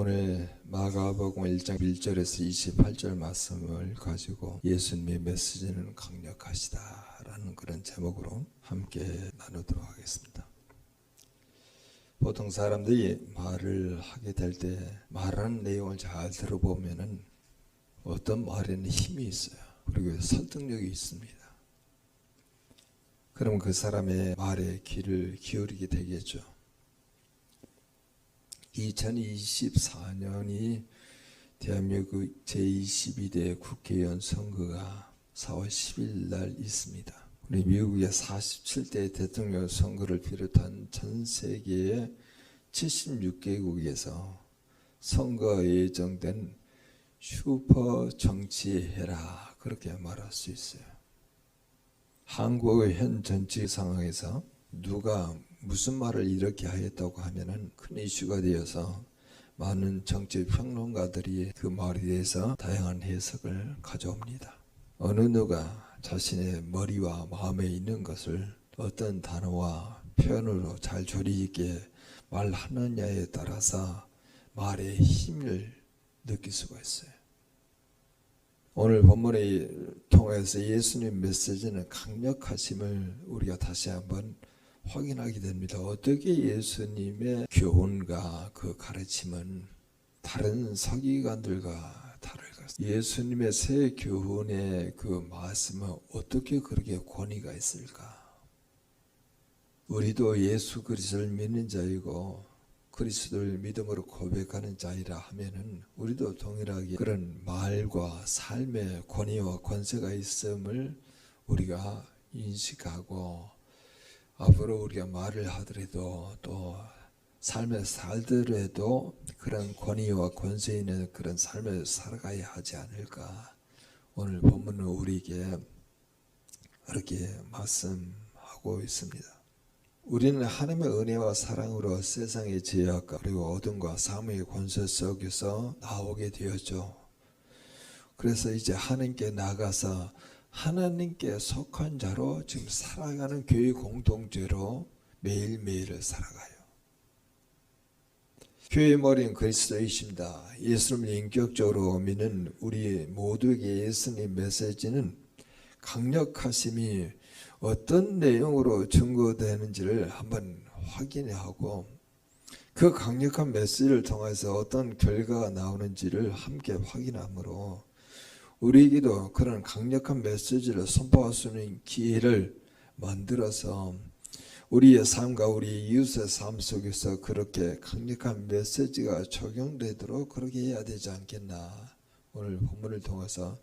오늘 마가복음 1장 1절에서 28절 말씀을 가지고 예수님의 메시지는 강력하시다라는 그런 제목으로 함께 나누도록 하겠습니다. 보통 사람들이 말을 하게 될 때 말하는 내용을 잘 들어보면은 어떤 말에는 힘이 있어요. 그리고 설득력이 있습니다. 그럼 그 사람의 말에 귀를 기울이게 되겠죠. 2024년이 대한민국 제22대 국회의원 선거가 4월 10일 날 있습니다. 우리 미국의 47대 대통령 선거를 비롯한 전 세계의 76개국에서 선거에 예정된 슈퍼 정치해라, 그렇게 말할 수 있어요. 한국의 현 정치 상황에서 누가 무슨 말을 이렇게 하였다고 하면은 큰 이슈가 되어서 많은 정치 평론가들이 그 말에 대해서 다양한 해석을 가져옵니다. 어느 누가 자신의 머리와 마음에 있는 것을 어떤 단어와 표현으로 잘 조리 있게 말하느냐에 따라서 말의 힘을 느낄 수가 있어요. 오늘 본문을 통해서 예수님 메시지는 강력하심을 우리가 다시 한번 확인하게 됩니다. 어떻게 예수님의 교훈과 그 가르침은 다른 서기관들과 다를까? 예수님의 새 교훈의 그 말씀은 어떻게 그렇게 권위가 있을까? 우리도 예수 그리스도를 믿는 자이고 그리스도를 믿음으로 고백하는 자이라 하면은 우리도 동일하게 그런 말과 삶의 권위와 권세가 있음을 우리가 인식하고, 앞으로 우리가 말을 하더라도 또 삶을 살더라도 그런 권위와 권세 있는 그런 삶을 살아가야 하지 않을까. 오늘 본문은 우리에게 그렇게 말씀하고 있습니다. 우리는 하나님의 은혜와 사랑으로 세상의 죄악과 그리고 어둠과 사망의 권세 속에서 나오게 되었죠. 그래서 이제 하나님께 나가서 하나님께 속한 자로 지금 살아가는 교회 공동체로 매일매일을 살아가요. 교회의 머리는 그리스도이십니다. 예수님을 인격적으로 믿는 우리 모두에게 예수님 메시지는 강력하심이 어떤 내용으로 증거되는지를 한번 확인하고, 그 강력한 메시지를 통해서 어떤 결과가 나오는지를 함께 확인함으로 우리에게도 그런 강력한 메시지를 선포할 수 있는 기회를 만들어서 우리의 삶과 우리 이웃의 삶 속에서 그렇게 강력한 메시지가 적용되도록 그렇게 해야 되지 않겠나. 오늘 본문을 통해서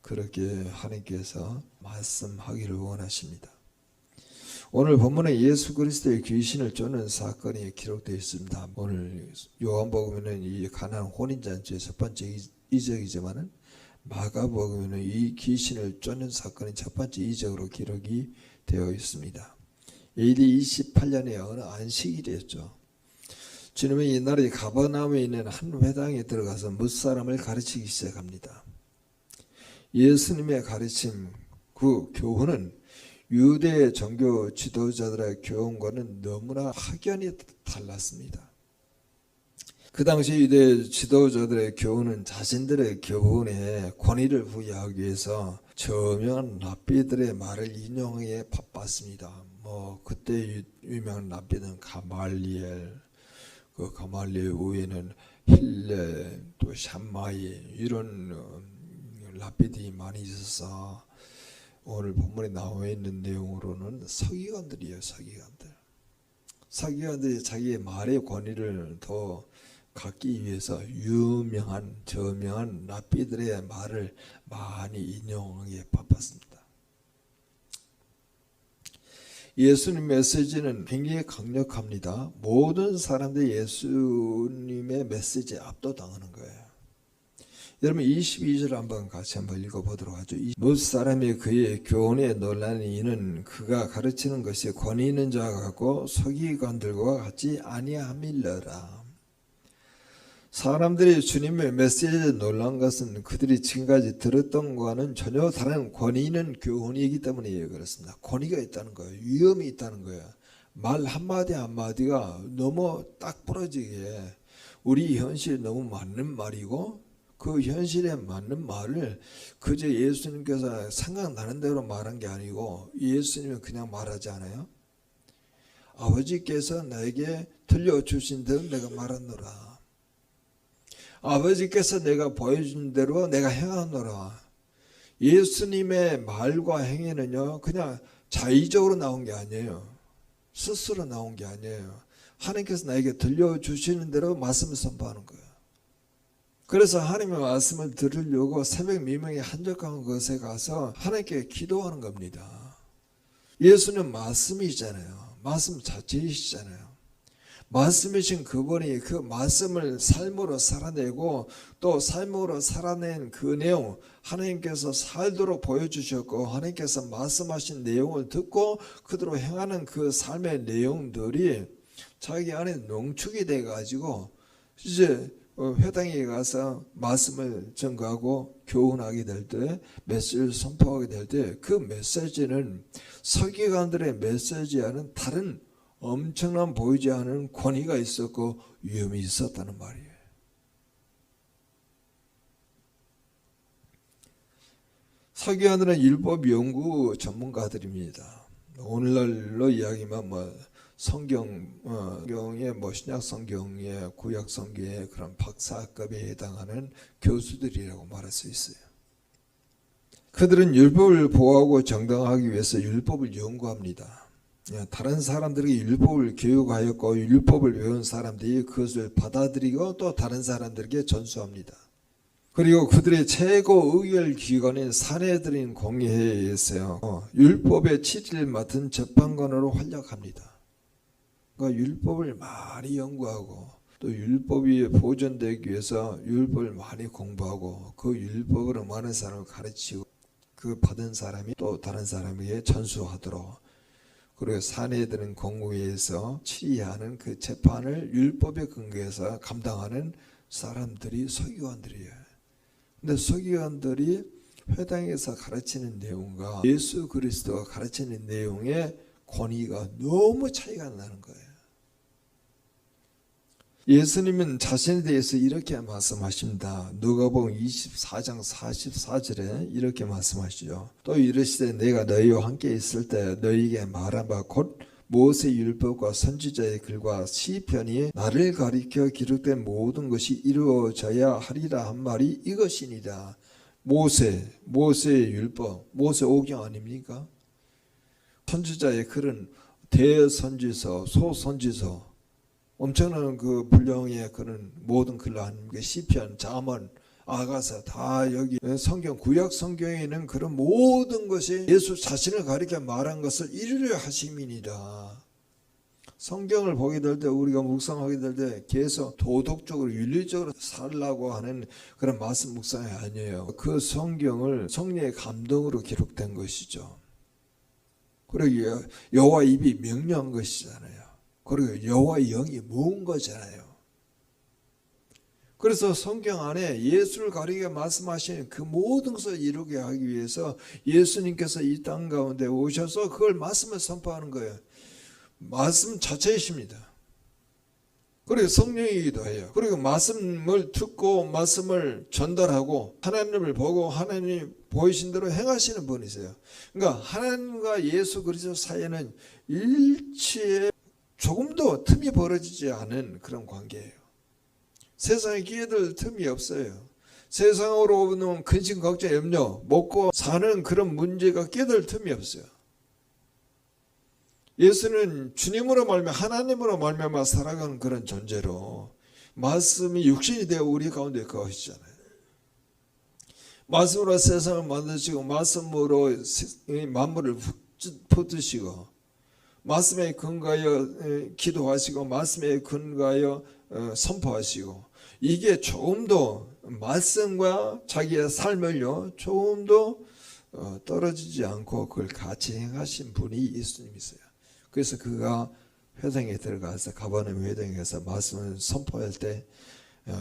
그렇게 하나님께서 말씀하기를 원하십니다. 오늘 본문에 예수 그리스도의 귀신을 쫓는 사건이 기록되어 있습니다. 오늘 요한복음에는 이 가나안 혼인잔치의 첫 번째 이적이지만은 마가복음에는 이 귀신을 쫓는 사건이 첫 번째 이적으로 기록이 되어 있습니다. AD 28년에 어느 안식일이었죠. 주님은 옛날에 가버나움에 있는 한 회당에 들어가서 뭇사람을 가르치기 시작합니다. 예수님의 가르침, 그 교훈은 유대 종교 지도자들의 교훈과는 너무나 확연히 달랐습니다. 그 당시 유대 지도자들의 교훈은 자신들의 교훈에 권위를 부여하기 위해서 저명한 랍비들의 말을 인용하기에 바빴습니다. 그때 유명한 랍비는 가말리엘, 그 가말리엘 외에는 힐레, 또 샴마이, 이런 랍비들이 많이 있어서 오늘 본문에 나와 있는 내용으로는 서기관들이에요. 서기관들이 자기의 말의 권위를 더 갖기 위해서 유명한 저명한 랍비들의 말을 많이 인용하기에 바빴습니다. 예수님 메시지는 굉장히 강력합니다. 모든 사람들이 예수님의 메시지에 압도당하는 거예요. 여러분 22절 한번 같이 한번 읽어보도록 하죠. 못 사람이 그의 교훈에 놀라니 이는 그가 가르치는 것이 권위 있는 자와 같고 서기관들과 같지 아니함일러라. 사람들이 주님의 메시지에 놀란 것은 그들이 지금까지 들었던 것과는 전혀 다른 권위 있는 교훈이기 때문에 그렇습니다. 권위가 있다는 거예요. 위험이 있다는 거예요. 말 한마디 한마디가 너무 딱 부러지게 우리 현실에 너무 맞는 말이고 그 현실에 맞는 말을 그저 예수님께서 생각나는 대로 말한 게 아니고 예수님은 그냥 말하지 않아요. 아버지께서 나에게 들려주신 대로 내가 말하노라. 아버지께서 내가 보여준 대로 내가 행하노라. 예수님의 말과 행위는요 그냥 자의적으로 나온 게 아니에요. 스스로 나온 게 아니에요. 하나님께서 나에게 들려주시는 대로 말씀을 선포하는 거예요. 그래서 하나님의 말씀을 들으려고 새벽 미명에 한적한 곳에 가서 하나님께 기도하는 겁니다. 예수는 말씀이잖아요. 말씀 자체이시잖아요. 말씀이신 그분이 그 말씀을 삶으로 살아내고 또 삶으로 살아낸 그 내용 하나님께서 살도록 보여주셨고 하나님께서 말씀하신 내용을 듣고 그대로 행하는 그 삶의 내용들이 자기 안에 농축이 돼 가지고 이제 회당에 가서 말씀을 전가하고 교훈하게 될 때 메시지를 선포하게 될 때 그 메시지는 서기관들의 메시지와는 다른 엄청난 보이지 않은 권위가 있었고 위험이 있었다는 말이에요. 서기관들은 율법 연구 전문가들입니다. 오늘날로 이야기만 성경의 신약 성경의 구약 성경의 그런 박사학급에 해당하는 교수들이라고 말할 수 있어요. 그들은 율법을 보호하고 정당하기 위해서 율법을 연구합니다. 다른 사람들에게 율법을 교육하였고 율법을 배운 사람들이 그것을 받아들이고 또 다른 사람들에게 전수합니다. 그리고 그들의 최고 의결 기관인 산헤드린 공의회에 있어요. 율법의 치리를 맡은 재판관으로 활약합니다. 그러니까 율법을 많이 연구하고 또 율법이 보존되기 위해서 율법을 많이 공부하고 그 율법으로 많은 사람을 가르치고 그 받은 사람이 또 다른 사람에게 전수하도록 그리고 산헤드린 공의회에서 치리하는 그 재판을 율법에 근거해서 감당하는 사람들이 서기관들이에요. 근데 서기관들이 회당에서 가르치는 내용과 예수 그리스도가 가르치는 내용의 권위가 너무 차이가 나는 거예요. 예수님은 자신에 대해서 이렇게 말씀하십니다. 누가복음 24장 44절에 이렇게 말씀하시죠. 또 이르시되 내가 너희와 함께 있을 때 너희에게 말한 바 곧 모세 율법과 선지자의 글과 시편이 나를 가리켜 기록된 모든 것이 이루어져야 하리라 한 말이 이것이니라. 모세의 율법, 모세 오경 아닙니까? 선지자의 글은 대선지서, 소선지서 엄청난 그 분량의 그런 모든 글 아닙니까? 시편, 잠언, 아가서 다 여기 성경 구약 성경에 있는 그런 모든 것이 예수 자신을 가리켜 말한 것을 이루려 하심이니라. 성경을 보게 될 때 우리가 묵상하게 될 때 계속 도덕적으로 윤리적으로 살라고 하는 그런 말씀 묵상이 아니에요. 그 성경을 성령의 감동으로 기록된 것이죠. 그리고 여호와 입이 명령한 것이잖아요. 그리고 여호와의 영이 모은 거잖아요. 그래서 성경 안에 예수를 가리켜 말씀하시는 그 모든 것을 이루게 하기 위해서 예수님께서 이 땅 가운데 오셔서 그걸 말씀을 선포하는 거예요. 말씀 자체이십니다. 그리고 성령이기도 해요. 그리고 말씀을 듣고 말씀을 전달하고 하나님을 보고 하나님이 보이신 대로 행하시는 분이세요. 그러니까 하나님과 예수 그리스도 사이에는 일치에 조금도 틈이 벌어지지 않은 그런 관계예요. 세상에 끼어들 틈이 없어요. 세상으로 오는 근심, 걱정, 염려, 먹고 사는 그런 문제가 끼어들 틈이 없어요. 예수는 주님으로 말미암아 하나님으로 말미암아 살아가는 그런 존재로 말씀이 육신이 되어 우리 가운데 거하시잖아요. 말씀으로 세상을 만드시고 말씀으로 만물을 붙드시고 말씀에 근거하여 기도하시고 말씀에 근거하여 선포하시고 이게 조금도 말씀과 자기의 삶을요 조금도 떨어지지 않고 그걸 같이 행하신 분이 예수님이세요. 그래서 그가 회당에 들어가서 가버나움 회당에 가서 말씀을 선포할 때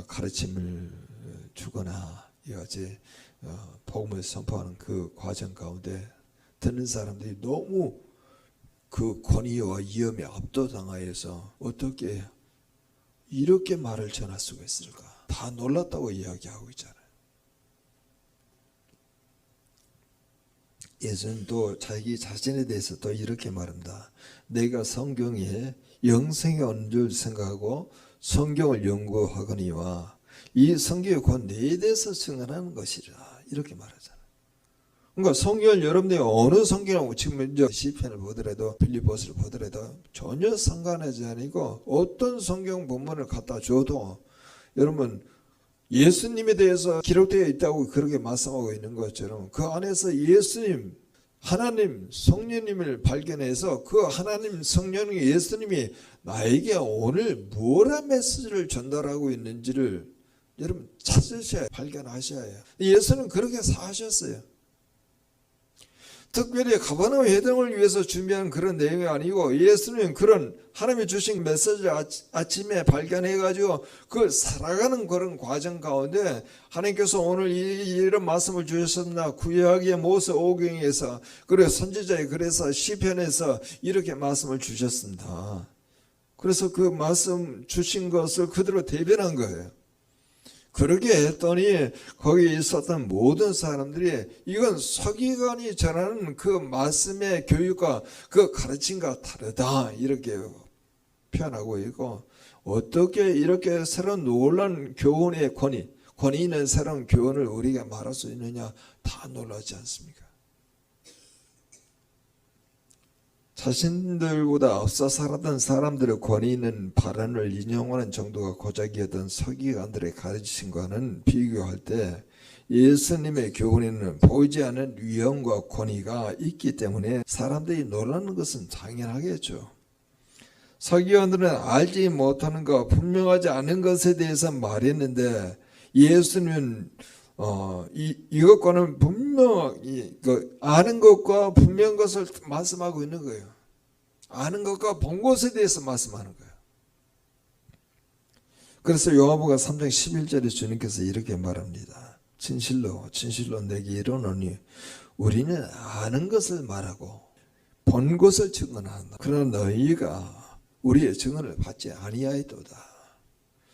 가르침을 주거나 이같이 복음을 선포하는 그 과정 가운데 듣는 사람들이 너무 그 권위와 위험에 압도당하여서 어떻게 이렇게 말을 전할 수가 있을까? 다 놀랐다고 이야기하고 있잖아요. 예수는 또 자기 자신에 대해서 또 이렇게 말합니다. 내가 성경에 영생이 온 줄 생각하고 성경을 연구하거니와 이 성경이 곧 내에 대해서 증언하는 것이라 이렇게 말하잖아요. 그러니까 성경을 여러분들이 어느 성경을 지금 이제 시편을 보더라도 빌립보서를 보더라도 전혀 상관하지 않고 어떤 성경 본문을 갖다 줘도 여러분 예수님에 대해서 기록되어 있다고 그렇게 말씀하고 있는 것처럼 그 안에서 예수님, 하나님, 성령님을 발견해서 그 하나님, 성령, 예수님이 나에게 오늘 뭐라 메시지를 전달하고 있는지를 여러분 찾으셔야 발견하셔야 해요. 예수는 그렇게 사셨어요. 특별히 가버나움 회당을 위해서 준비한 그런 내용이 아니고 예수님은 그런 하나님이 주신 메시지를 아침에 발견해가지고 그 살아가는 그런 과정 가운데 하나님께서 오늘 이런 말씀을 주셨나 구약의 모세 오경에서 그리고 선지자의 글에서 시편에서 이렇게 말씀을 주셨습니다. 그래서 그 말씀 주신 것을 그대로 대변한 거예요. 그렇게 했더니 거기 있었던 모든 사람들이 이건 서기관이 전하는 그 말씀의 교육과 그 가르침과 다르다 이렇게 표현하고 있고 어떻게 이렇게 새로운 놀라운 교훈의 권위 있는 새로운 교훈을 우리가 말할 수 있느냐 다 놀라지 않습니까? 자신들보다 앞서 살았던 사람들의 권위 있는 발언을 인용하는 정도가 고작이었던 서기관들의 가르치심과는 비교할 때 예수님의 교훈에는 보이지 않는 위엄과 권위가 있기 때문에 사람들이 놀라는 것은 당연하겠죠. 서기관들은 알지 못하는 것, 분명하지 않은 것에 대해서 말했는데 예수님은 이것과는 분명히 아는 것과 분명한 것을 말씀하고 있는 거예요. 아는 것과 본 것에 대해서 말씀하는 거예요. 그래서 요한복음 3장 11절에 주님께서 이렇게 말합니다. 진실로 내게 이르노니 우리는 아는 것을 말하고 본 것을 증언한다. 그러나 너희가 우리의 증언을 받지 아니하였도다.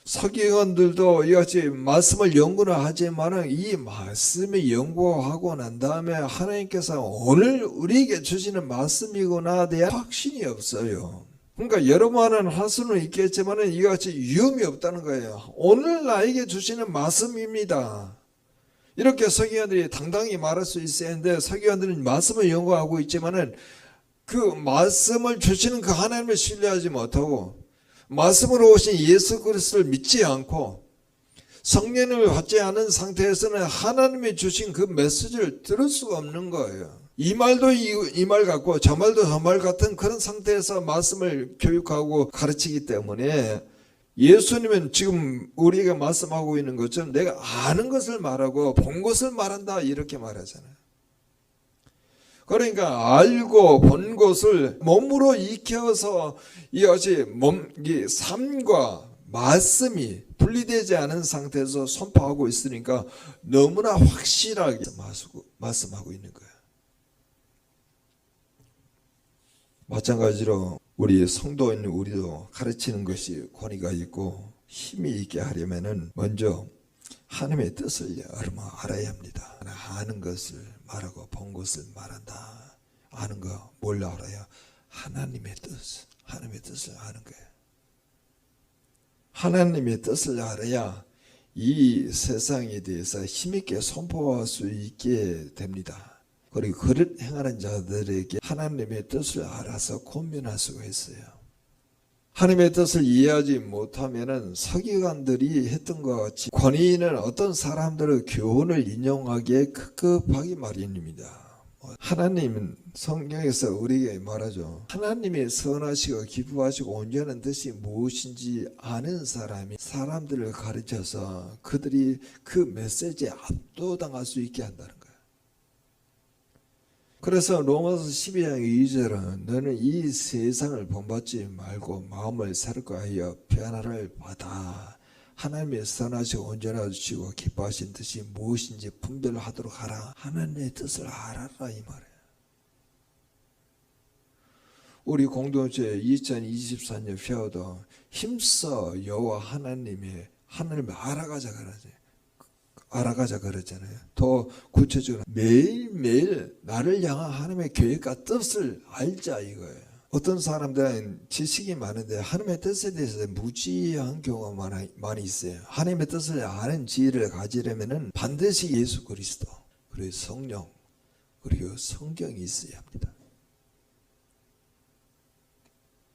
서기관들도 이같이 말씀을 연구는 하지만 이 말씀을 연구하고 난 다음에 하나님께서 오늘 우리에게 주시는 말씀이구나 대한 확신이 없어요. 그러니까 여러 번은 할 수는 있겠지만 이같이 위험이 없다는 거예요. 오늘 나에게 주시는 말씀입니다. 이렇게 서기관들이 당당히 말할 수 있어야 하는데 서기관들은 말씀을 연구하고 있지만 그 말씀을 주시는 그 하나님을 신뢰하지 못하고 말씀으로 오신 예수 그리스도를 믿지 않고 성령을 받지 않은 상태에서는 하나님이 주신 그 메시지를 들을 수가 없는 거예요. 이 말도 이 말 같고 저 말도 저 말 같은 그런 상태에서 말씀을 교육하고 가르치기 때문에 예수님은 지금 우리에게 말씀하고 있는 것처럼 내가 아는 것을 말하고 본 것을 말한다 이렇게 말하잖아요. 그러니까 알고 본 것을 몸으로 익혀서 이것이 이 삶과 말씀이 분리되지 않은 상태에서 선포하고 있으니까 너무나 확실하게 말씀하고 있는 거예요. 마찬가지로 우리 성도인 우리도 가르치는 것이 권위가 있고 힘이 있게 하려면은 먼저 하나님의 뜻을 알아야 합니다. 아는 것을 말하고 본 것을 말한다. 아는 거 뭘 알아야? 하나님의 뜻을 아는 거예요. 하나님의 뜻을 알아야 이 세상에 대해서 힘있게 선포할 수 있게 됩니다. 그리고 그릇 행하는 자들에게 하나님의 뜻을 알아서 권면할 수가 있어요. 하나님의 뜻을 이해하지 못하면 서기관들이 했던 것 같이 권위 있는 어떤 사람들의 교훈을 인용하기에 급급하기 마련입니다. 하나님은 성경에서 우리에게 말하죠. 하나님이 선하시고 기뻐하시고 온전한 뜻이 무엇인지 아는 사람이 사람들을 가르쳐서 그들이 그 메시지에 압도당할 수 있게 한다는 거예요. 그래서 로마서 12장 2절은 너는 이 세상을 본받지 말고 마음을 새롭게 하여 변화를 받아 하나님의 선하시고 온전하시고 기뻐하신 뜻이 무엇인지 분별하도록 하라. 하나님의 뜻을 알아라 이 말이에요. 우리 공동체 2024년 표어도 힘써 여호와 하나님의 하나님을 알아가자 그러잖아요. 더 구체적으로 매일매일 나를 향한 하나님의 계획과 뜻을 알자 이거예요. 어떤 사람들은 지식이 많은데 하나님의 뜻에 대해서 무지한 경우가 많이 있어요. 하나님의 뜻을 아는 지혜를 가지려면 반드시 예수 그리스도, 그리고 성령, 그리고 성경이 있어야 합니다.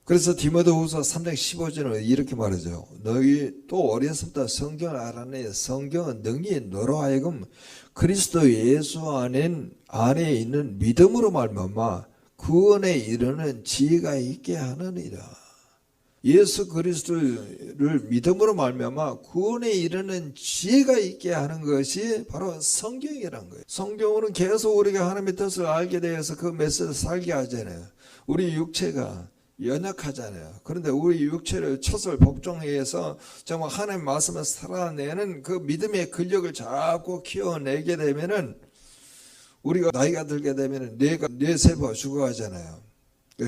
그래서 디모데후서 3장 15절은 이렇게 말하죠. 너희 또 어려서부터 성경을 알아내 성경은 능히 너로 하여금 그리스도 예수 안에 있는 믿음으로 말미암아 구원에 이르는 지혜가 있게 하느니라. 예수 그리스도를 믿음으로 말미암아 구원에 이르는 지혜가 있게 하는 것이 바로 성경이란 거예요. 성경은 계속 우리가 하나님의 뜻을 알게 되어서 그 메시지를 살게 하잖아요. 우리 육체가 연약하잖아요. 그런데 우리 육체를 촛을 복종해서 정말 하나님의 말씀을 살아내는 그 믿음의 근력을 자꾸 키워내게 되면은 우리가 나이가 들게 되면은 뇌 세포가 죽어가잖아요.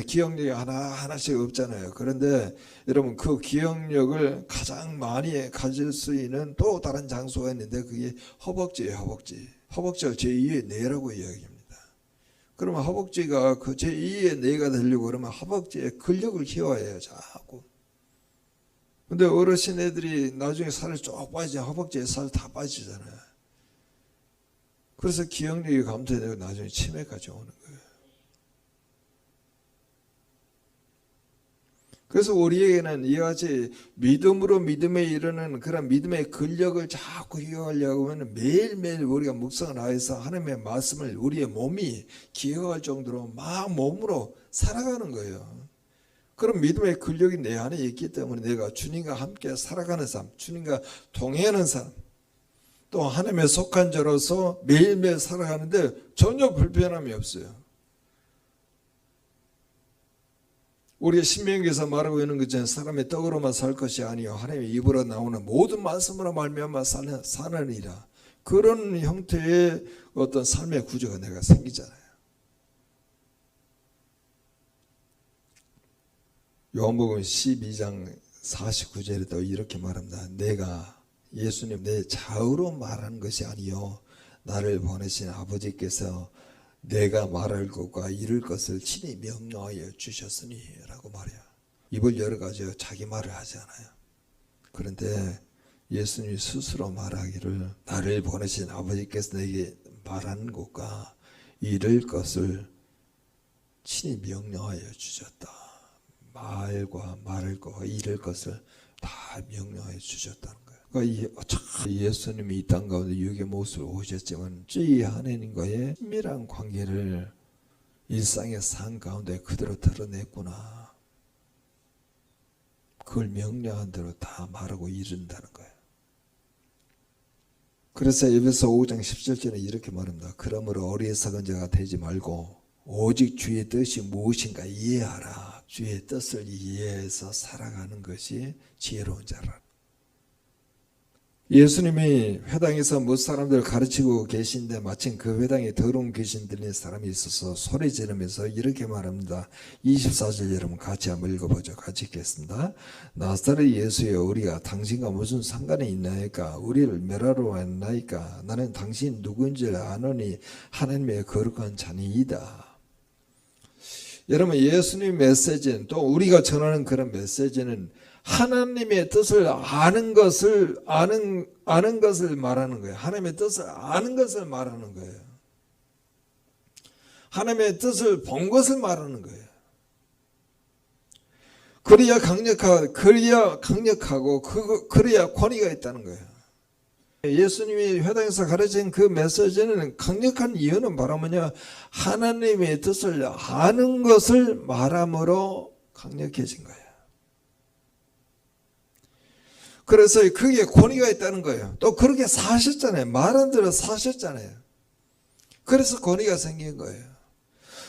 기억력이 하나씩 없잖아요. 그런데 여러분 그 기억력을 가장 많이 가질 수 있는 또 다른 장소가 있는데 그게 허벅지예요. 허벅지를 제2의 뇌라고 이야기합니다. 그러면 허벅지가 그 제2의 뇌가 되려고 그러면 허벅지에 근력을 키워야 해요. 자꾸. 근데 어르신 애들이 나중에 살이 쭉 빠지면 허벅지에 살 다 빠지잖아요. 그래서 기억력이 감퇴되고 나중에 치매까지 오는 거예요. 그래서 우리에게는 이와 같이 믿음으로 믿음에 이르는 그런 믿음의 근력을 자꾸 기억하려고 하면 매일매일 우리가 묵상을 하여서 하나님의 말씀을 우리의 몸이 기억할 정도로 막 몸으로 살아가는 거예요. 그런 믿음의 근력이 내 안에 있기 때문에 내가 주님과 함께 살아가는 삶, 주님과 동행하는 삶, 또 하나님의 속한 자로서 매일매일 살아가는데 전혀 불편함이 없어요. 우리가 신명기에서 말하고 있는 것처럼 사람의 떡으로만 살 것이 아니요 하나님의 입으로 나오는 모든 말씀으로 말미암아 사느니라. 그런 형태의 어떤 삶의 구조가 내가 생기잖아요. 요한복음 12장 49절에도 이렇게 말합니다. 내가 예수님 내 좌우로 말하는 것이 아니요 나를 보내신 아버지께서 내가 말할 것과 이룰 것을 친히 명령하여 주셨으니 라고 말해요. 입을 열어가지고 자기 말을 하지 않아요. 그런데 예수님이 스스로 말하기를 나를 보내신 아버지께서 내게 말하는 것과 이룰 것을 친히 명령하여 주셨다. 말과 말할 것과 이룰 것을 다 명령하여 주셨다는 거예요. 그러니까 예수님이 이 땅 가운데 육의 모습으로 오셨지만 이 하나님과의 친밀한 관계를 일상의 삶 가운데 그대로 드러냈구나. 그걸 명령한 대로 다 말하고 이룬다는 거예요. 그래서 에베소 5장 17절에 이렇게 말합니다. 그러므로 어리석은 자가 되지 말고 오직 주의 뜻이 무엇인가 이해하라. 주의 뜻을 이해해서 살아가는 것이 지혜로운 자라. 예수님이 회당에서 못 사람들을 가르치고 계신데 마침 그 회당에 더러운 귀신 들린 사람이 있어서 소리 지르면서 이렇게 말합니다. 24절 여러분 같이 한번 읽어보죠. 같이 읽겠습니다. 나사렛 예수여 우리가 당신과 무슨 상관이 있나이까? 우리를 멸하러 왔나이까? 나는 당신 누구인지를 아노니 하나님의 거룩한 자니이다. 여러분 예수님 메시지는 또 우리가 전하는 그런 메시지는 하나님의 뜻을 아는 것을 말하는 거예요. 하나님의 뜻을 아는 것을 말하는 거예요. 하나님의 뜻을 본 것을 말하는 거예요. 그래야 강력하고 그래야 권위가 있다는 거예요. 예수님이 회당에서 가르친 그 메시지는 강력한 이유는 바로 뭐냐? 하나님의 뜻을 아는 것을 말함으로 강력해진 거예요. 그래서 그게 권위가 있다는 거예요. 또 그렇게 사셨잖아요. 말한 대로 사셨잖아요. 그래서 권위가 생긴 거예요.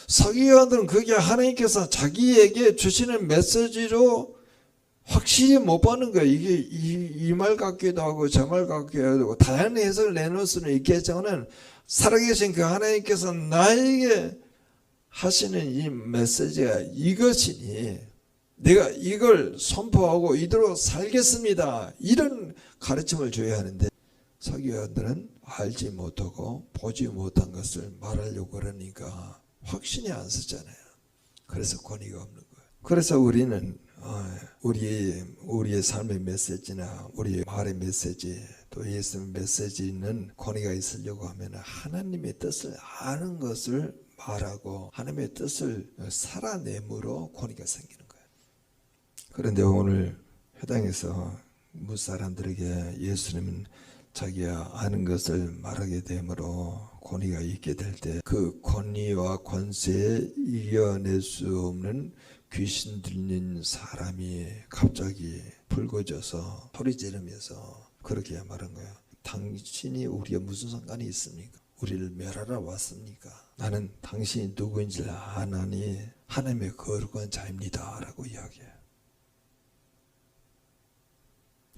서기관들은 그게 하나님께서 자기에게 주시는 메시지로 확실히 못 받는 거예요. 이게 이 말 같기도 하고 저 말 같기도 하고 다양한 해석을 내놓을 수는 있겠지만 살아계신 그 하나님께서 나에게 하시는 이 메시지가 이것이니 내가 이걸 선포하고 이대로 살겠습니다. 이런 가르침을 줘야 하는데 서기관들은 알지 못하고 보지 못한 것을 말하려고 그러니까 확신이 안 서잖아요. 그래서 권위가 없는 거예요. 그래서 우리는 우리의 삶의 메시지나 우리의 말의 메시지 또 예수의 메시지는 권위가 있으려고 하면 하나님의 뜻을 아는 것을 말하고 하나님의 뜻을 살아내므로 권위가 생기는 거예요. 그런데 오늘 회당에서 무사람들에게 예수님은 자기가 아는 것을 말하게 되므로 권위가 있게 될 때 그 권위와 권세에 이겨낼 수 없는 귀신 들린 사람이 갑자기 붉어져서 소리 지르면서 그렇게 말한 거예요. 당신이 우리가 무슨 상관이 있습니까? 우리를 멸하러 왔습니까? 나는 당신이 누구인지를 아나니 하나님의 거룩한 자입니다 라고 이야기해요.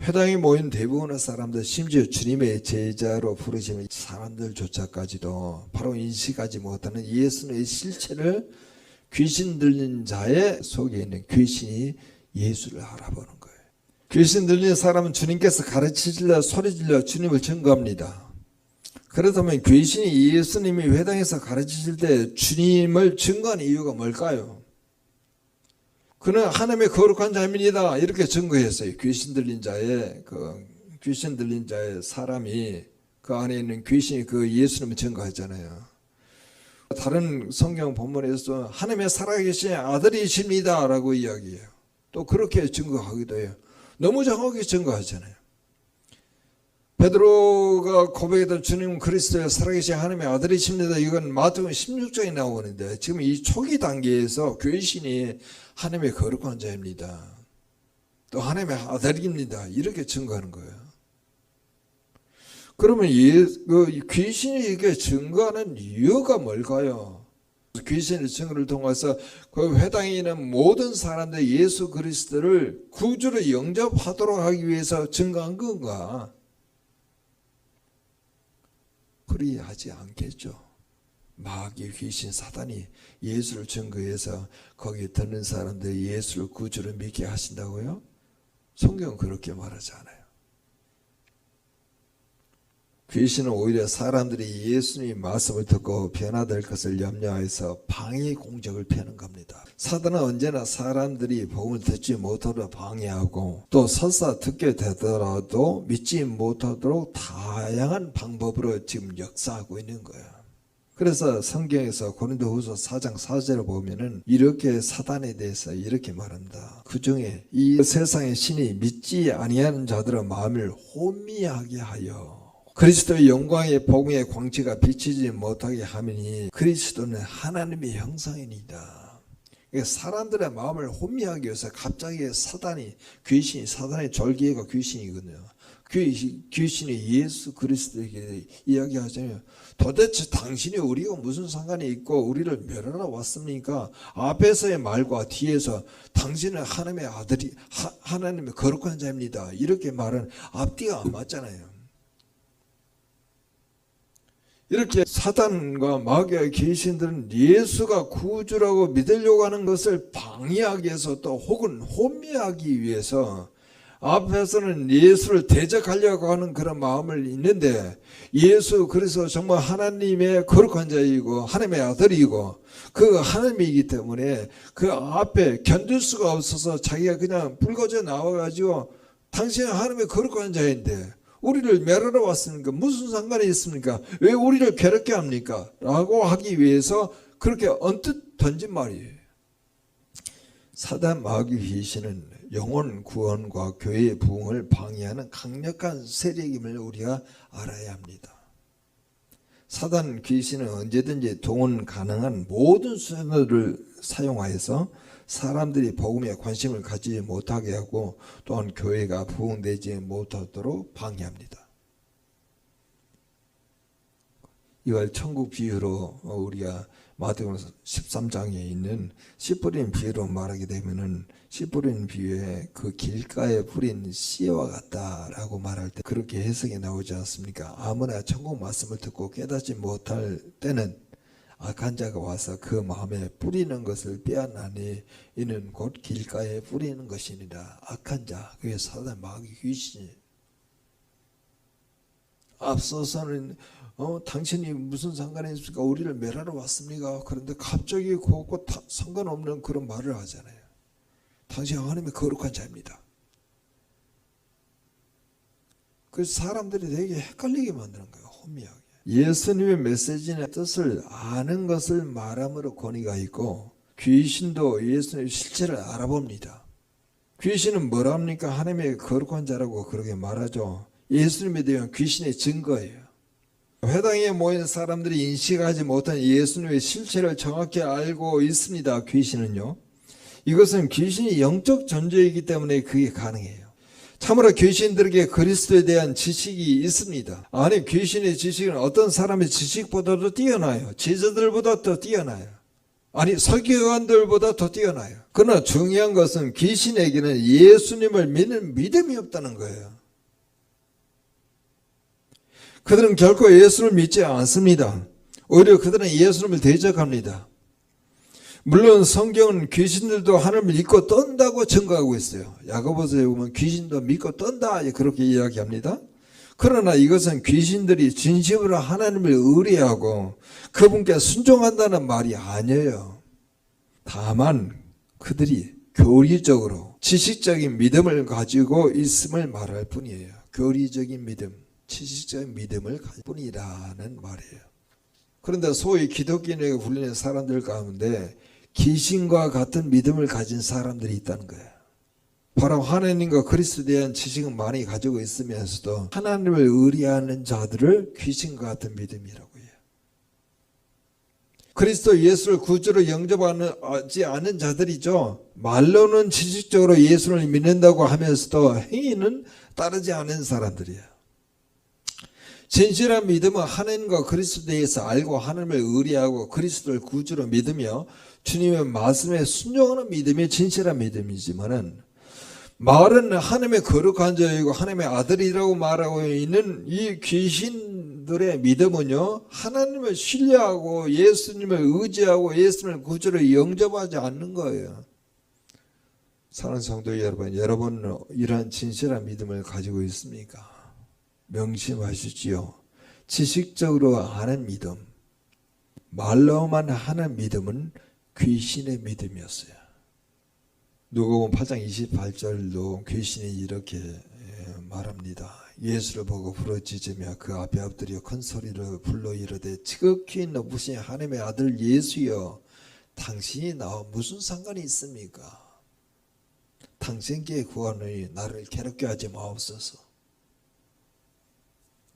회당에 모인 대부분의 사람들, 심지어 주님의 제자로 부르시는 사람들조차까지도 바로 인식하지 못하는 예수의 실체를 귀신 들린 자의 속에 있는 귀신이 예수를 알아보는 거예요. 귀신 들린 사람은 주님께서 가르치시려 소리질러 주님을 증거합니다. 그렇다면 귀신이 예수님이 회당에서 가르치실 때 주님을 증거한 이유가 뭘까요? 그는 하나님의 거룩한 자입니다. 이렇게 증거했어요. 귀신 들린 자의 사람이 그 안에 있는 귀신이 그 예수님을 증거하잖아요. 다른 성경 본문에서 하나님의 살아계신 아들이십니다 라고 이야기해요. 또 그렇게 증거하기도 해요. 너무 정확하게 증거하잖아요. 베드로가 고백했던 주님 그리스도의 살아계신 하나님의 아들이십니다. 이건 마태복음 16장에 나오는데 지금 이 초기 단계에서 귀신이 하나님의 거룩한 자입니다. 또 하나님의 아들입니다. 이렇게 증거하는 거예요. 그러면 귀신이 이렇게 증거하는 이유가 뭘까요? 귀신의 증거를 통해서 그 회당에 있는 모든 사람들 예수 그리스도를 구주로 영접하도록 하기 위해서 증거한 건가? 그리하지 않겠죠. 마귀 귀신 사단이 예수를 증거해서 거기에 듣는 사람들 예수를 구주로 믿게 하신다고요? 성경은 그렇게 말하지 않아요. 귀신은 오히려 사람들이 예수님의 말씀을 듣고 변화될 것을 염려해서 방해 공작을 펴는 겁니다. 사단은 언제나 사람들이 복음을 듣지 못하도록 방해하고 또 설사 듣게 되더라도 믿지 못하도록 다양한 방법으로 지금 역사하고 있는 거예요. 그래서 성경에서 고린도후서 4장 4절을 보면은 이렇게 사단에 대해서 이렇게 말합니다. 그중에 이 세상의 신이 믿지 아니하는 자들의 마음을 혼미하게 하여 그리스도의 영광의 복음의 광채가 비치지 못하게 하매니 그리스도는 하나님의 형상이니이다. 사람들의 마음을 혼미하기 위해서 갑자기 귀신이 사단의 졸개가 귀신이거든요. 귀신이 예수 그리스도에게 이야기하잖아요. 도대체 당신이 우리가 무슨 상관이 있고 우리를 멸하러 왔습니까? 앞에서의 말과 뒤에서 당신은 하나님의 아들이 하나님의 거룩한 자입니다. 이렇게 말은 앞뒤가 안 맞잖아요. 이렇게 사단과 마귀의 귀신들은 예수가 구주라고 믿으려고 하는 것을 방해하기 위해서 또 혹은 혼미하기 위해서 앞에서는 예수를 대적하려고 하는 그런 마음을 있는데 예수 그리스도 정말 하나님의 거룩한 자이고 하나님의 아들이고 그 하나님이기 때문에 그 앞에 견딜 수가 없어서 자기가 그냥 불거져 나와가지고 당신은 하나님의 거룩한 자인데 우리를 멸하러 왔으니까 무슨 상관이 있습니까? 왜 우리를 괴롭게 합니까? 라고 하기 위해서 그렇게 언뜻 던진 말이에요. 사단 마귀 귀신은 영혼 구원과 교회의 부흥을 방해하는 강력한 세력임을 우리가 알아야 합니다. 사단 귀신은 언제든지 동원 가능한 모든 수단을 사용하여서 사람들이 복음에 관심을 가지지 못하게 하고 또한 교회가 부흥되지 못하도록 방해합니다. 이걸 천국 비유로 우리가 마태복음 13장에 있는 씨 뿌리는 비유로 말하게 되면은 씨 뿌리는 비유에 그 길가에 뿌린 씨와 같다라고 말할 때 그렇게 해석이 나오지 않습니까? 아무나 천국 말씀을 듣고 깨닫지 못할 때는 악한 자가 와서 그 마음에 뿌리는 것을 빼앗나니 이는 곧 길가에 뿌리는 것이니라. 악한 자, 그게 사단 마귀 귀신이. 앞서서는 당신이 무슨 상관이 있습니까? 우리를 멸하러 왔습니까? 그런데 갑자기 그것과 상관없는 그런 말을 하잖아요. 당신 하나님의 거룩한 자입니다. 그래서 사람들이 되게 헷갈리게 만드는 거예요. 혼미하게. 예수님의 메시지의 뜻을 아는 것을 말함으로 권위가 있고, 귀신도 예수님의 실체를 알아봅니다. 귀신은 뭐랍니까? 하나님의 거룩한 자라고 그렇게 말하죠. 예수님에 대한 귀신의 증거예요. 회당에 모인 사람들이 인식하지 못한 예수님의 실체를 정확히 알고 있습니다. 귀신은요. 이것은 귀신이 영적 존재이기 때문에 그게 가능해요. 참으로 귀신들에게 그리스도에 대한 지식이 있습니다. 아니, 귀신의 지식은 어떤 사람의 지식보다도 뛰어나요. 지자들보다 더 뛰어나요. 아니, 서기관들보다 더 뛰어나요. 그러나 중요한 것은 귀신에게는 예수님을 믿는 믿음이 없다는 거예요. 그들은 결코 예수를 믿지 않습니다. 오히려 그들은 예수님을 대적합니다. 물론 성경은 귀신들도 하나님을 믿고 떤다고 증거하고 있어요. 야고보서에 보면 귀신도 믿고 떤다 그렇게 이야기합니다. 그러나 이것은 귀신들이 진심으로 하나님을 의뢰하고 그분께 순종한다는 말이 아니에요. 다만 그들이 교리적으로 지식적인 믿음을 가지고 있음을 말할 뿐이에요. 교리적인 믿음, 지식적인 믿음을 가질 뿐이라는 말이에요. 그런데 소위 기독교인에게 불리는 사람들 가운데 귀신과 같은 믿음을 가진 사람들이 있다는 거예요. 바로 하나님과 그리스도에 대한 지식은 많이 가지고 있으면서도 하나님을 의뢰하는 자들을 귀신과 같은 믿음이라고 해요. 그리스도 예수를 구주로 영접하지 않은 자들이죠. 말로는 지식적으로 예수를 믿는다고 하면서도 행위는 따르지 않은 사람들이에요. 진실한 믿음은 하나님과 그리스도에 대해서 알고 하나님을 의뢰하고 그리스도를 구주로 믿으며 주님의 말씀에 순종하는 믿음이 진실한 믿음이지만은, 말은 하나님의 거룩한 자이고 하나님의 아들이라고 말하고 있는 이 귀신들의 믿음은요, 하나님을 신뢰하고 예수님을 의지하고 예수님을 구주로 영접하지 않는 거예요. 사랑하는 성도 여러분, 여러분은 이러한 진실한 믿음을 가지고 있습니까? 명심하시지요. 지식적으로 하는 믿음, 말로만 하는 믿음은 귀신의 믿음이었어요. 누가복음 8장 28절도 귀신이 이렇게 말합니다. 예수를 보고 부르짖으며 그 앞에 엎드려 큰 소리로 불러 이르되 지극히 높으신 하나님의 아들 예수여, 당신이 나와 무슨 상관이 있습니까? 당신께 구하노니 나를 괴롭게 하지 마옵소서.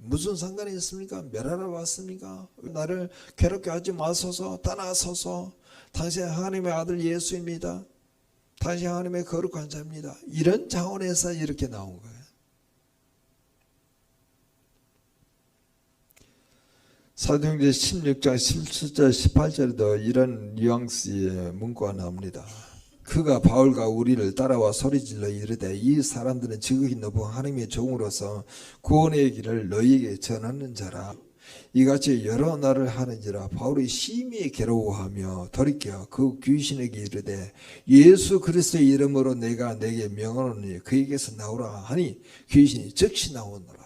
무슨 상관이 있습니까? 멸하러 왔습니까? 나를 괴롭게 하지 마소서. 떠나소서. 당신 하나님의 아들 예수입니다. 당신 하나님의 거룩한 자입니다. 이런 차원에서 이렇게 나온 거예요. 사도행전 16장 17절 18절에도 이런 뉘앙스의 문구가 나옵니다. 그가 바울과 우리를 따라와 소리질러 이르되 이 사람들은 지극히 높은 하나님의 종으로서 구원의 길을 너희에게 전하는 자라. 이같이 여러 날을 하는지라. 바울이 심히 괴로워하며 돌이켜 그 귀신에게 이르되 예수 그리스도의 이름으로 내가 내게 명하노니 그에게서 나오라 하니 귀신이 즉시 나오노라.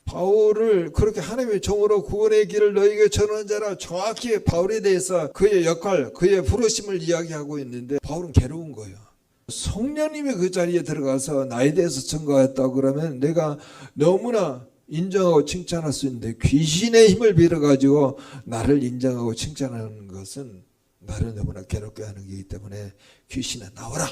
바울을 그렇게 하나님의 종으로 구원의 길을 너희에게 전하는 자라, 정확히 바울에 대해서 그의 역할, 그의 부르심을 이야기하고 있는데 바울은 괴로운 거예요. 성령님이 그 자리에 들어가서 나에 대해서 증거했다고 그러면 내가 너무나 인정하고 칭찬할 수 있는데, 귀신의 힘을 빌어가지고 나를 인정하고 칭찬하는 것은 나를 너무나 괴롭게 하는 것이기 때문에 귀신아 나와라.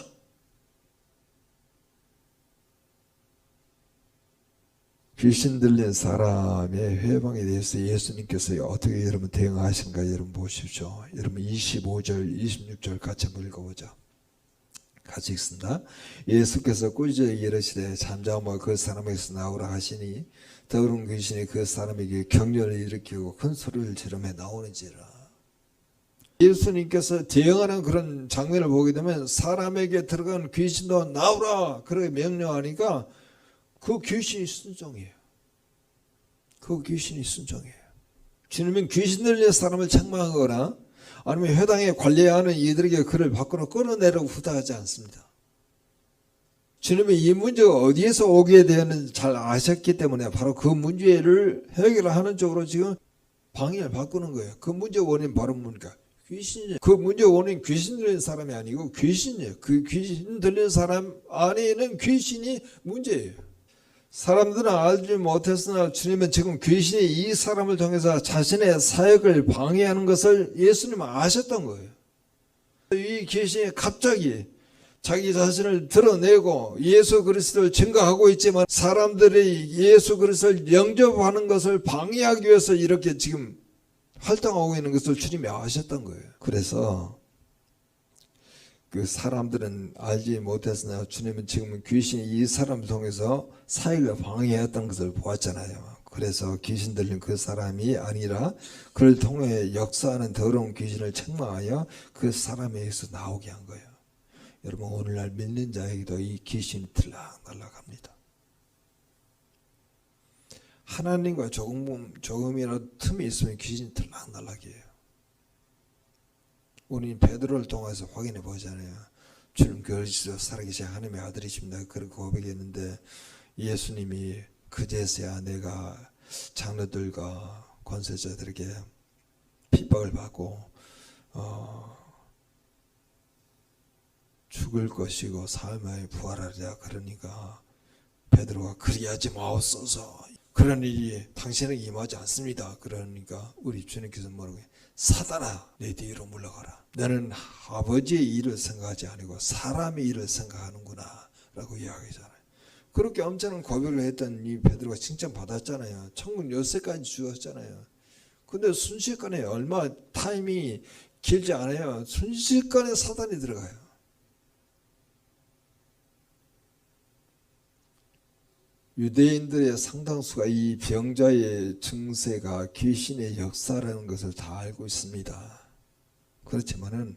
귀신 들린 사람의 회방에 대해서 예수님께서 어떻게 여러분 대응하신가 여러분 보십시오. 여러분 25절 26절 같이 한번 읽어보죠. 같이 읽습니다. 예수께서 꾸짖어 이르시되 잠잠하고 그 사람에게서 나오라 하시니 더러운 귀신이 그 사람에게 격렬을 일으키고 큰 소리를 지르며 나오는지라. 예수님께서 대응하는 그런 장면을 보게 되면 사람에게 들어간 귀신도 나오라 그렇게 명령하니까 그 귀신이 순종해요. 그 귀신이 순종해요. 주님은 귀신 들린 사람을 책망하거나 아니면 회당에 관리하는 이들에게 그를 밖으로 끌어내라고 후다하지 않습니다. 주님은 이 문제가 어디에서 오게 되었는지 잘 아셨기 때문에 바로 그 문제를 해결하는 쪽으로 지금 방향을 바꾸는 거예요. 그 문제 원인 바로 뭡니까? 귀신이에요. 그 문제 원인 귀신 들린 사람이 아니고 귀신이에요. 그 귀신 들린 사람 안에는 귀신이 문제예요. 사람들은 알지 못했으나 주님은 지금 귀신이 이 사람을 통해서 자신의 사역을 방해하는 것을 예수님은 아셨던 거예요. 이 귀신이 갑자기 자기 자신을 드러내고 예수 그리스도를 증거하고 있지만 사람들이 예수 그리스도를 영접하는 것을 방해하기 위해서 이렇게 지금 활동하고 있는 것을 주님이 아셨던 거예요. 그래서 그 사람들은 알지 못했으나 주님은 지금은 귀신이 이 사람을 통해서 사역을 방해했던 것을 보았잖아요. 그래서 귀신 들린 그 사람이 아니라 그를 통해 역사하는 더러운 귀신을 책망하여 그 사람에게서 나오게 한 거예요. 여러분 오늘날 믿는 자에게도 이 귀신이 들락날락합니다. 하나님과 조금이라도 틈이 있으면 귀신이 들락날락해요. 우리는 베드로를 통해서 확인해 보잖아요. 주님 그리스도 살아계신 하나님의 아들이십니다. 그렇게 고백했는데 예수님이 그제서야 내가 장로들과 권세자들에게 핍박을 받고 죽을 것이고 사흘 부활하리라 그러니까 베드로가 그리하지 마옵소서. 그런 일이 당신에게 임하지 않습니다. 그러니까 우리 주님께서 뭐라고 해요? 사단아 내 뒤로 물러가라. 너는 아버지의 일을 생각하지 아니고 사람의 일을 생각하는구나 라고 이야기하잖아요. 그렇게 엄청난 고백을 했던 이 베드로가 칭찬받았잖아요. 천국 열쇠까지 주었잖아요. 근데 순식간에 얼마 타임이 길지 않아요. 순식간에 사단이 들어가요. 유대인들의 상당수가 이 병자의 증세가 귀신의 역사라는 것을 다 알고 있습니다. 그렇지만은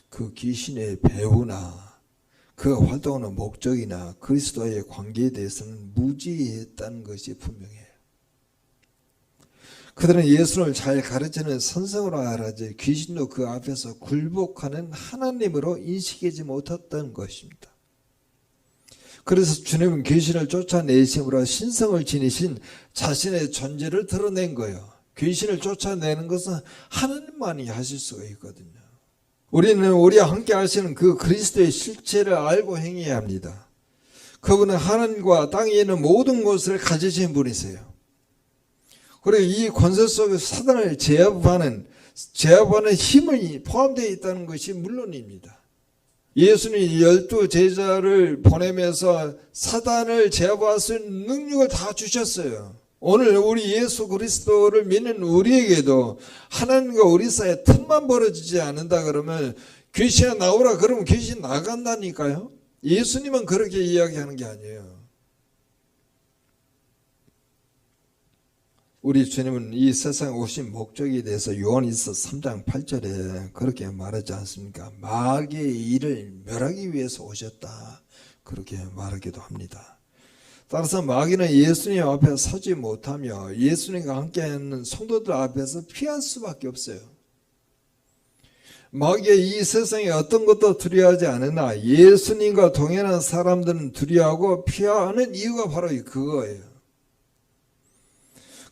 그 귀신의 배후나 그 활동하는 목적이나 그리스도의 관계에 대해서는 무지했다는 것이 분명해요. 그들은 예수를 잘 가르치는 선생으로 알아지 귀신도 그 앞에서 굴복하는 하나님으로 인식하지 못했던 것입니다. 그래서 주님은 귀신을 쫓아내심으로 신성을 지니신 자신의 존재를 드러낸 거예요. 귀신을 쫓아내는 것은 하나님만이 하실 수가 있거든요. 우리는 우리와 함께 하시는 그 그리스도의 실체를 알고 행해야 합니다. 그분은 하늘과 땅에 있는 모든 것을 가지신 분이세요. 그리고 이 권세 속에서 사단을 제압하는 힘이 포함되어 있다는 것이 물론입니다. 예수님이 12 제자를 보내면서 사단을 제압할 수 있는 능력을 다 주셨어요. 오늘 우리 예수 그리스도를 믿는 우리에게도 하나님과 우리 사이에 틈만 벌어지지 않는다 그러면 귀신이 나오라 그러면 귀신 나간다니까요. 예수님은 그렇게 이야기하는 게 아니에요. 우리 주님은 이 세상에 오신 목적에 대해서 요한일서 3장 8절에 그렇게 말하지 않습니까? 마귀의 일을 멸하기 위해서 오셨다. 그렇게 말하기도 합니다. 따라서 마귀는 예수님 앞에 서지 못하며 예수님과 함께하는 성도들 앞에서 피할 수밖에 없어요. 마귀의 이 세상에 어떤 것도 두려워하지 않으나 예수님과 동행하는 사람들은 두려워하고 피하는 이유가 바로 그거예요.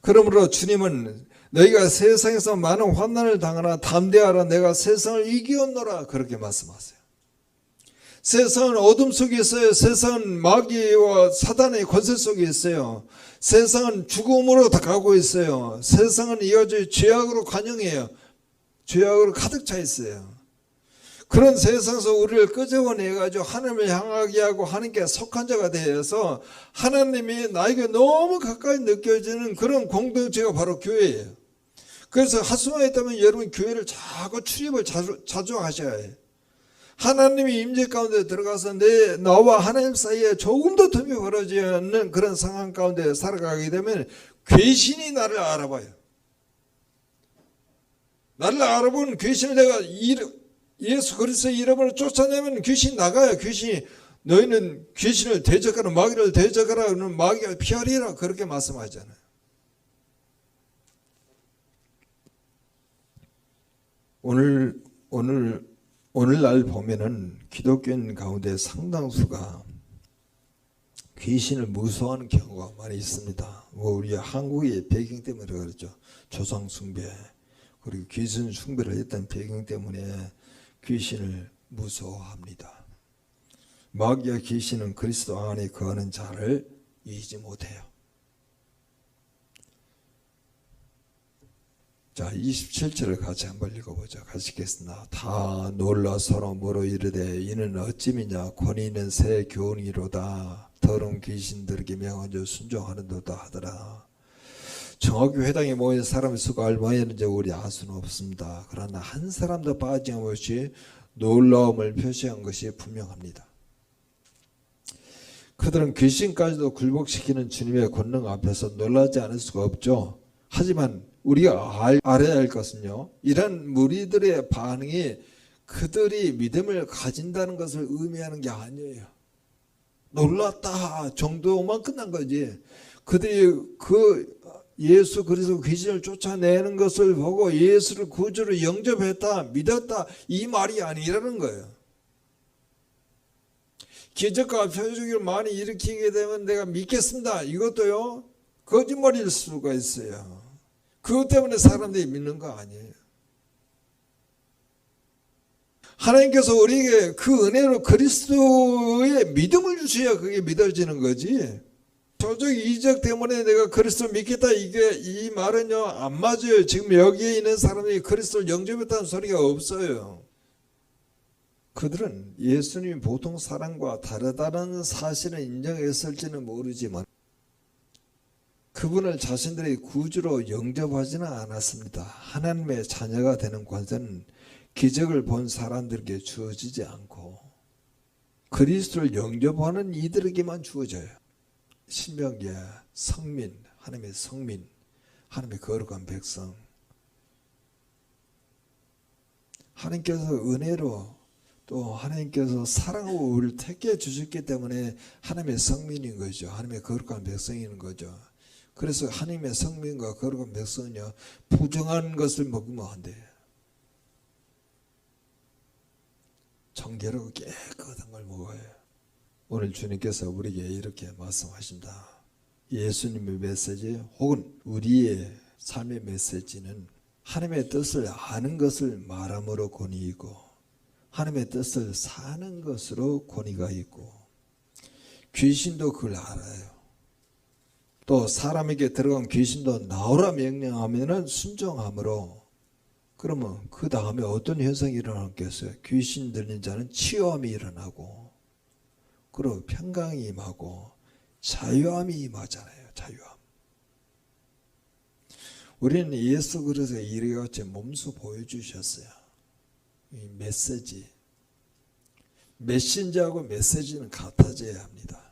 그러므로 주님은 너희가 세상에서 많은 환난을 당하나 담대하라 내가 세상을 이기었노라 그렇게 말씀하세요. 세상은 어둠 속에 있어요. 세상은 마귀와 사단의 권세 속에 있어요. 세상은 죽음으로 가고 있어요. 세상은 이어져 죄악으로 관영해요. 죄악으로 가득 차 있어요. 그런 세상에서 우리를 끄집어내가지고 하나님을 향하게 하고 하나님께 속한 자가 되어서 하나님이 나에게 너무 가까이 느껴지는 그런 공동체가 바로 교회예요. 그래서 하수만 있다면 여러분 교회를 자꾸 출입을 자주 하셔야 해요. 하나님이 임재 가운데 들어가서 나와 하나님 사이에 조금도 틈이 벌어지지 않는 그런 상황 가운데 살아가게 되면 귀신이 나를 알아봐요. 나를 알아보는 귀신을 내가 예수 그리스도의 이름으로 쫓아내면 귀신이 나가요. 귀신이 너희는 귀신을 대적하라 마귀를 대적하라 마귀가 피하리라 그렇게 말씀하잖아요. 오늘날 보면은 기독교인 가운데 상당수가 귀신을 무서워하는 경우가 많이 있습니다. 우리 한국의 배경 때문에 그렇죠. 조상 숭배 그리고 귀신 숭배를 했던 배경 때문에 귀신을 무서워합니다. 마귀와 귀신은 그리스도 안에 거하는 자를 이기지 못해요. 자, 27절을 같이 한번 읽어보죠. 같이 읽겠습니다. 다 놀라 서로 물어 이르되 이는 어찌미냐 권위 있는 새 교훈이로다. 더러운 귀신들에게 명하여 순종하는도다 하더라. 정확히 회당에 모인 사람의 수가 얼마였는지 우리 알 수는 없습니다. 그러나 한 사람도 빠짐없이 놀라움을 표시한 것이 분명합니다. 그들은 귀신까지도 굴복시키는 주님의 권능 앞에서 놀라지 않을 수가 없죠. 하지만 우리가 알아야 할 것은요, 이런 무리들의 반응이 그들이 믿음을 가진다는 것을 의미하는 게 아니에요. 놀랐다 정도만 끝난 거지. 그들이 예수 그리스도 귀신을 쫓아내는 것을 보고 예수를 구주로 영접했다, 믿었다, 이 말이 아니라는 거예요. 기적과 표적을 많이 일으키게 되면 내가 믿겠습니다, 이것도요 거짓말일 수가 있어요. 그것 때문에 사람들이 믿는 거 아니에요. 하나님께서 우리에게 그 은혜로 그리스도의 믿음을 주셔야 그게 믿어지는 거지. 표적 이적 때문에 내가 그리스도 믿겠다, 이 말은요 안 맞아요. 지금 여기에 있는 사람들이 그리스도를 영접했다는 소리가 없어요. 그들은 예수님이 보통 사람과 다르다는 사실을 인정했을지는 모르지만 그분을 자신들의 구주로 영접하지는 않았습니다. 하나님의 자녀가 되는 권세는 기적을 본 사람들에게 주어지지 않고 그리스도를 영접하는 이들에게만 주어져요. 신명기에 성민, 하나님의 성민, 하나님의 거룩한 백성, 하나님께서 은혜로 또 하나님께서 사랑으로 우리를 택해 주셨기 때문에 하나님의 성민인 거죠. 하나님의 거룩한 백성인 거죠. 그래서 하나님의 성민과 거룩한 백성은요 부정한 것을 먹으면 안 돼요. 정결하고 깨끗한 걸 먹어야 해요. 오늘 주님께서 우리에게 이렇게 말씀하신다. 예수님의 메시지 혹은 우리의 삶의 메시지는 하나님의 뜻을 아는 것을 말함으로 권위 있고 하나님의 뜻을 사는 것으로 권위가 있고 귀신도 그걸 알아요. 또 사람에게 들어간 귀신도 나오라 명령하면 순종함으로, 그러면 그 다음에 어떤 현상이 일어나겠어요? 귀신 들린 자는 치유함이 일어나고 그리고 평강이 임하고 자유함이 임하잖아요. 자유함. 우리는 예수 그리스도의 이같이 몸소 보여주셨어요. 이 메시지, 메신저하고 메시지는 같아져야 합니다.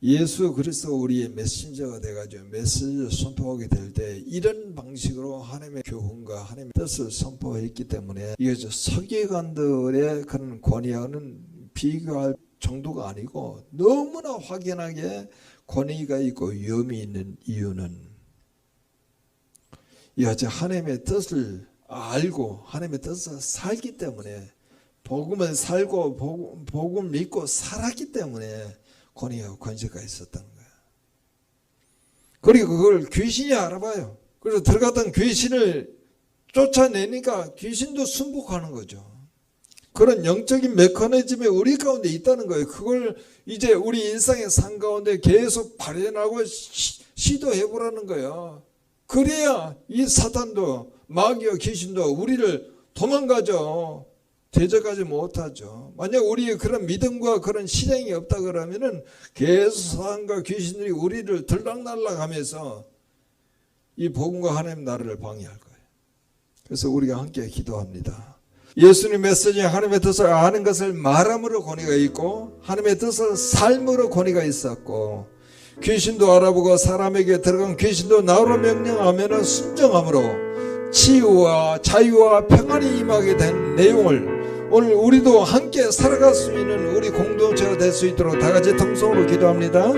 예수 그리스도 우리의 메신저가 돼가지고 메시지를 선포하게 될 때 이런 방식으로 하나님의 교훈과 하나님의 뜻을 선포했기 때문에 이게 서기관들의 그런 권위와는 비교할 정도가 아니고 너무나 확연하게 권위가 있고 위험이 있는 이유는 이같이 하나님의 뜻을 알고 하나님의 뜻을 살기 때문에, 복음을 살고 복음 믿고 살았기 때문에 권위와 권세가 있었다는 거예요. 그리고 그걸 귀신이 알아봐요. 그래서 들어갔던 귀신을 쫓아내니까 귀신도 순복하는 거죠. 그런 영적인 메커니즘이 우리 가운데 있다는 거예요. 그걸 이제 우리 일상의 삶 가운데 계속 발현하고 시도해보라는 거예요. 그래야 이 사탄도 마귀와 귀신도 우리를 도망가죠. 대적하지 못하죠. 만약 우리의 그런 믿음과 그런 실행이 없다 그러면은 계속 사탄과 귀신들이 우리를 들락날락 하면서 이 복음과 하나님 나라를 방해할 거예요. 그래서 우리가 함께 기도합니다. 예수님 메시지 하나님의 뜻을 아는 것을 말함으로 권위가 있고 하나님의 뜻을 삶으로 권위가 있었고 귀신도 알아보고 사람에게 들어간 귀신도 나오라 명령하면 순종함으로 치유와 자유와 평안이 임하게 된 내용을 오늘 우리도 함께 살아갈 수 있는 우리 공동체가 될 수 있도록 다 같이 통성으로 기도합니다.